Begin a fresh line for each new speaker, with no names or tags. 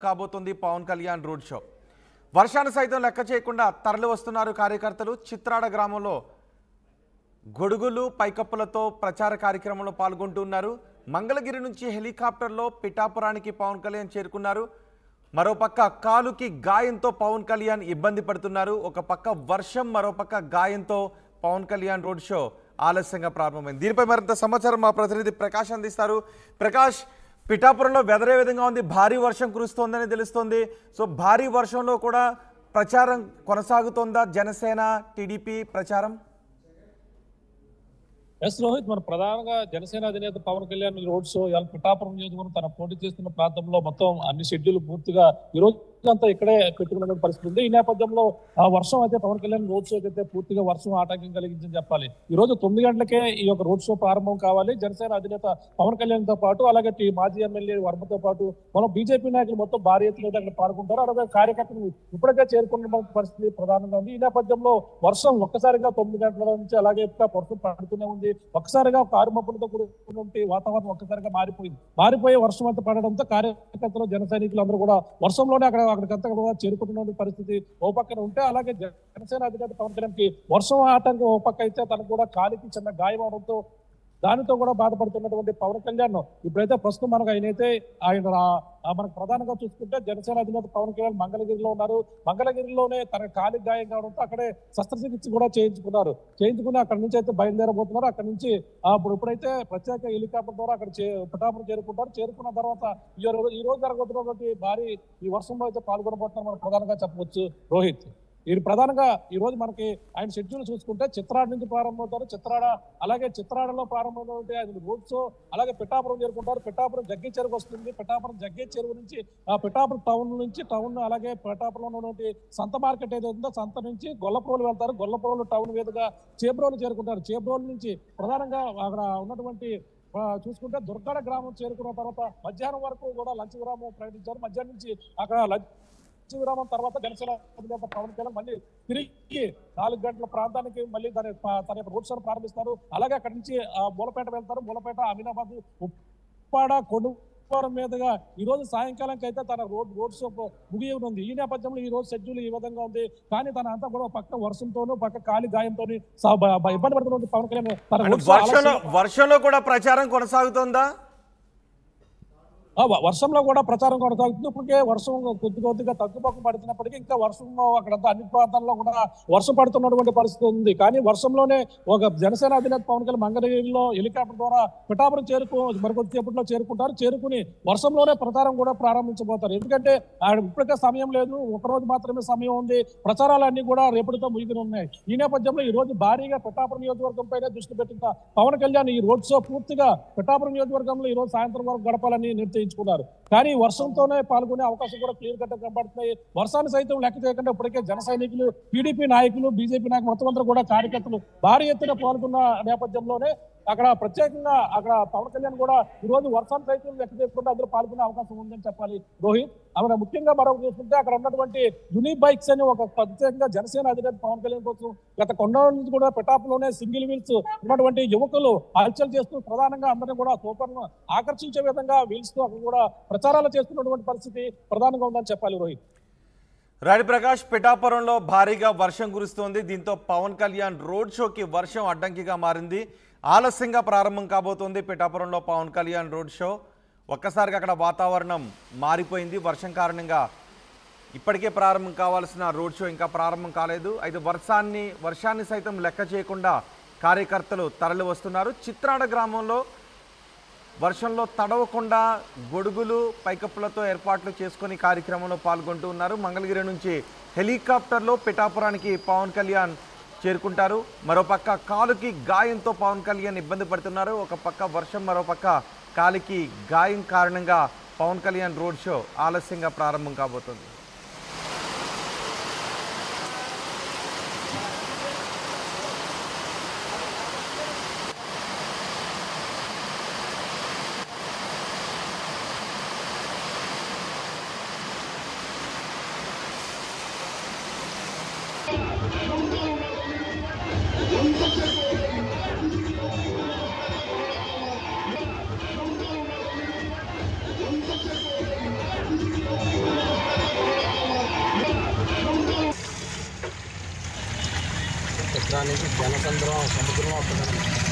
కాబోతుంది Pawan Kalyan road show. వర్షాన్ని సైతం లెక్క చేయకుండా తరలి వస్తున్నారు కార్యకర్తలు. చిత్రాడ గ్రామంలో గొడుగులు పైకప్పులతో ప్రచార కార్యక్రమంలో పాల్గొంటున్నారు. మంగళగిరి నుంచి హెలికాప్టర్లో పిఠాపురానికి పవన్ కళ్యాణ్ చేరుకున్నారు. మరోపక్క కాలుకి గాయంతో పవన్ కళ్యాణ్ ఇబ్బంది పడుతున్నారు. ఒక పక్క వర్షం, మరోపక్క గాయంతో పవన్ కళ్యాణ్ రోడ్ షో ఆలస్యంగా ప్రారంభమైంది. దీనిపై మరింత సమాచారం మా ప్రతినిధి ప్రకాష్ అందిస్తారు. ప్రకాష్, పిఠాపురంలో వెదర్ ఏ విధంగా ఉంది? భారీ వర్షం కురుస్తోందని తెలుస్తోంది. సో భారీ వర్షంలో కూడా ప్రచారం కొనసాగుతోందా? జనసేన టీడీపీ ప్రచారం?
ఎస్ రోహిత్, మన ప్రధానంగా జనసేన అధినేత పవన్ కళ్యాణ్ రోడ్ షో ఇవాళ పిఠాపురం నియోజకవర్గం తన పోటీ చేస్తున్న ప్రాంతంలో మొత్తం అన్ని షెడ్యూల్ పూర్తిగా ఈ రోజు అంతా ఇక్కడే పెట్టుకున్న పరిస్థితి ఉంది. ఈ నేపథ్యంలో ఆ వర్షం అయితే పవన్ కళ్యాణ్ రోడ్ షోకి అయితే పూర్తిగా వర్షం ఆటంకం కలిగించని చెప్పాలి. ఈ రోజు 9 గంటలకే ఈ యొక్క రోడ్ షో ప్రారంభం కావాలి. జనసేన అధినేత పవన్ కళ్యాణ్ తో పాటు అలాగే మాజీ ఎమ్మెల్యే వర్మతో పాటు మనం బీజేపీ నాయకులు మొత్తం భారీ ఎత్తున అక్కడ పాల్గొంటారు. అలాగే కార్యకర్తలు ఇప్పటికే చేరుకున్న పరిస్థితి ప్రధానంగా ఉంది. ఈ నేపథ్యంలో వర్షం ఒక్కసారిగా 9 గంటల నుంచి అలాగే వర్షం పడుతూనే ఉంది. ఒక్కసారిగా కారుమబ్బులతో కూడినటువంటి వాతావరణం ఒక్కసారిగా మారిపోయి వర్షం అంతా పడడంతో కార్యకర్తలు జన సైనికులు అందరూ కూడా వర్షంలోనే అక్కడికంతా కూడా చేరుకుంటున్న పరిస్థితి ఓ పక్కన ఉంటే, అలాగే జనసేన అధినేత పవన్ కళ్యాణ్ కి వర్షం ఆటంకం ఓ పక్క అయితే తనకు కూడా కాలికి చిన్న గాయం అవడంతో దానితో కూడా బాధపడుతున్నటువంటి పవన్ కళ్యాణ్ ఇప్పుడైతే ప్రస్తుతం ఆయన మనకు ప్రధానంగా చూసుకుంటే జనసేన అధినేత పవన్ కళ్యాణ్ మంగళగిరిలో ఉన్నారు. మంగళగిరిలోనే తన కాలికి గాయం కావడంతో అక్కడే శస్త్రచికిత్స కూడా చేయించుకుని అక్కడి నుంచి అయితే బయలుదేరబోతున్నారు. అక్కడి నుంచి ఇప్పుడైతే ప్రత్యేక హెలికాప్టర్ ద్వారా అక్కడ పిఠాపురం చేరుకుంటారు. చేరుకున్న తర్వాత ఈ రోజు జరగబోతున్నటువంటి భారీ ఈ వర్షంలో అయితే పాల్గొనబోతున్నారు మనం ప్రధానంగా చెప్పవచ్చు రోహిత్. వీరు ప్రధానంగా ఈ రోజు మనకి ఆయన షెడ్యూల్ చూసుకుంటే చిత్రాడ నుంచి ప్రారంభమవుతారు. చిత్రాడలో ప్రారంభమైనటువంటి ఆయన రోడ్ షో అలాగే పిఠాపురం చేరుకుంటారు. పిఠాపురం జగ్గే చెరువు వస్తుంది. పిఠాపురం జగ్గే చెరువు నుంచి పిఠాపురం టౌన్ అలాగే పిఠాపురంలో ఉన్నటువంటి సంత మార్కెట్ ఏదైతే ఉందో సంత నుంచి గొల్లప్రోలు వెళ్తారు. గొల్లప్రోలు టౌన్ మీదుగా చేబ్రోలు చేరుకుంటారు. చేబ్రోలు నుంచి ప్రధానంగా అక్కడ ఉన్నటువంటి చూసుకుంటే దుర్గాడ గ్రామం చేరుకున్న తర్వాత మధ్యాహ్నం వరకు కూడా లంచ్ విరామం ప్రకటించారు. మధ్యాహ్నం నుంచి అక్కడ లంచ్ విరామం తర్వాత జనసేన అధినేత పవన్ కళ్యాణ్ మళ్ళీ తిరిగి 4 గంటల ప్రాంతానికి మళ్ళీ తన యొక్క రోడ్ షోను ప్రారంభిస్తారు. అలాగే అక్కడి నుంచి మూలపేట వెళ్తారు. మూలపేట, అమీనాబాద్, ఉప్పాడ, కొనుగోలు మీదుగా ఈ రోజు సాయంకాలంకి అయితే తన రోడ్ షో ముగియనుంది. ఈ నేపథ్యంలో ఈ రోజు షెడ్యూల్ ఈ విధంగా ఉంది. కానీ తన అంతా కూడా పక్క వర్షంతోనూ పక్క కాలి గాయంతో ఇబ్బంది పడుతున్న పవన్ కళ్యాణ్
వర్షంలో కూడా ప్రచారం కొనసాగుతోందా?
వర్షంలో కూడా ప్రచారం కొనసాగుతుంది. ఇప్పటికే వర్షం కొద్దిగా తగ్గుపక్క పడుతున్నప్పటికీ ఇంకా వర్షం అక్కడంతా అన్ని ప్రాంతాల్లో కూడా వర్షం పడుతున్నటువంటి పరిస్థితి ఉంది. కానీ వర్షంలోనే ఒక జనసేన అధినేత పవన్ కళ్యాణ్ మంగళగిరిలో హెలికాప్టర్ ద్వారా పిఠాపురం మరికొద్దిసేపట్లో చేరుకుంటారు. చేరుకుని వర్షంలోనే ప్రచారం కూడా ప్రారంభించబోతారు. ఎందుకంటే ఇప్పటికే సమయం లేదు, ఒకరోజు మాత్రమే సమయం ఉంది. ప్రచారాలన్నీ కూడా రేపటితో ముగిని ఉన్నాయి. ఈ నేపథ్యంలో ఈ రోజు భారీగా పిఠాపురం నియోజకవర్గం పైన దృష్టి పెట్టిన పవన్ కళ్యాణ్ ఈ రోడ్ షో పూర్తిగా పిఠాపురం నియోజకవర్గంలో ఈ రోజు సాయంత్రం వరకు గడపాలని నిర్ణయించుకున్నారు. కానీ వర్షంతోనే పాల్గొనే అవకాశం కూడా క్లియర్ కట్ కనబడుతున్నాయి. వర్షాన్ని సైతం లెక్క చేయకుండా ఇప్పటికే జన సైనికులు, టీడీపీ నాయకులు, బీజేపీ నాయకులు మొత్తం అందరూ కూడా కార్యకర్తలు భారీ ఎత్తున పాల్గొన్న నేపథ్యంలోనే అక్కడ ప్రత్యేకంగా పవన్ కళ్యాణ్ కూడా ఈ రోజు వర్షాన్ని సైతం లెక్క చేయకుండా అందరూ పాల్గొనే అవకాశం ఉందని చెప్పాలి రోహిత్. అక్కడ ముఖ్యంగా మరొక చూసుకుంటే అక్కడ ఉన్నటువంటి యూనిక్ బైక్స్ అని ఒక ప్రత్యేకంగా జనసేన అధినేత పవన్ కళ్యాణ్ కోసం గత కొన్నాళ్ళ నుంచి కూడా పిఠాపురంలోనే సింగిల్ వీల్స్ ఉన్నటువంటి యువకులు హల్చల్ చేస్తూ ప్రధానంగా అందరినీ కూడా సూపర్ను ఆకర్షించే విధంగా వీల్స్ తో అక్కడ కూడా ప్రచారాలు చేస్తున్నటువంటి పరిస్థితి ప్రధానంగా ఉందని చెప్పాలి రోహిత్.
రాడి ప్రకాష్, పిఠాపురంలో భారీగా వర్షం కురుస్తోంది. దీంతో పవన్ కళ్యాణ్ రోడ్ షోకి వర్షం అడ్డంకిగా మారింది. ఆలస్యంగా ప్రారంభం కాబోతోంది పిఠాపురంలో పవన్ కళ్యాణ్ రోడ్ షో. ఒక్కసారిగా అక్కడ వాతావరణం మారిపోయింది. వర్షం కారణంగా ఇప్పటికే ప్రారంభం కావాల్సిన రోడ్ షో ఇంకా ప్రారంభం కాలేదు. అయితే వర్షాన్ని సైతం లెక్క చేయకుండా కార్యకర్తలు తరలి వస్తున్నారు. చిత్రాడ గ్రామంలో వర్షంలో తడవకుండా గొడుగులు పైకప్పులతో ఏర్పాట్లు చేసుకొని కార్యక్రమంలో పాల్గొంటూ ఉన్నారు. మంగళగిరి నుంచి హెలికాప్టర్లో పిఠాపురానికి పవన్ కళ్యాణ్ చేరుకుంటారు. మరోపక్క కాలుకి గాయంతో పవన్ కళ్యాణ్ ఇబ్బంది పడుతున్నారు. ఒక పక్క వర్షం, మరోపక్క కాలికి గాయం కారణంగా పవన్ కళ్యాణ్ రోడ్ షో ఆలస్యంగా ప్రారంభం కాబోతుంది.
సాయంత్రం నుంచి జనసంద్రం సముద్రం వస్తుంది.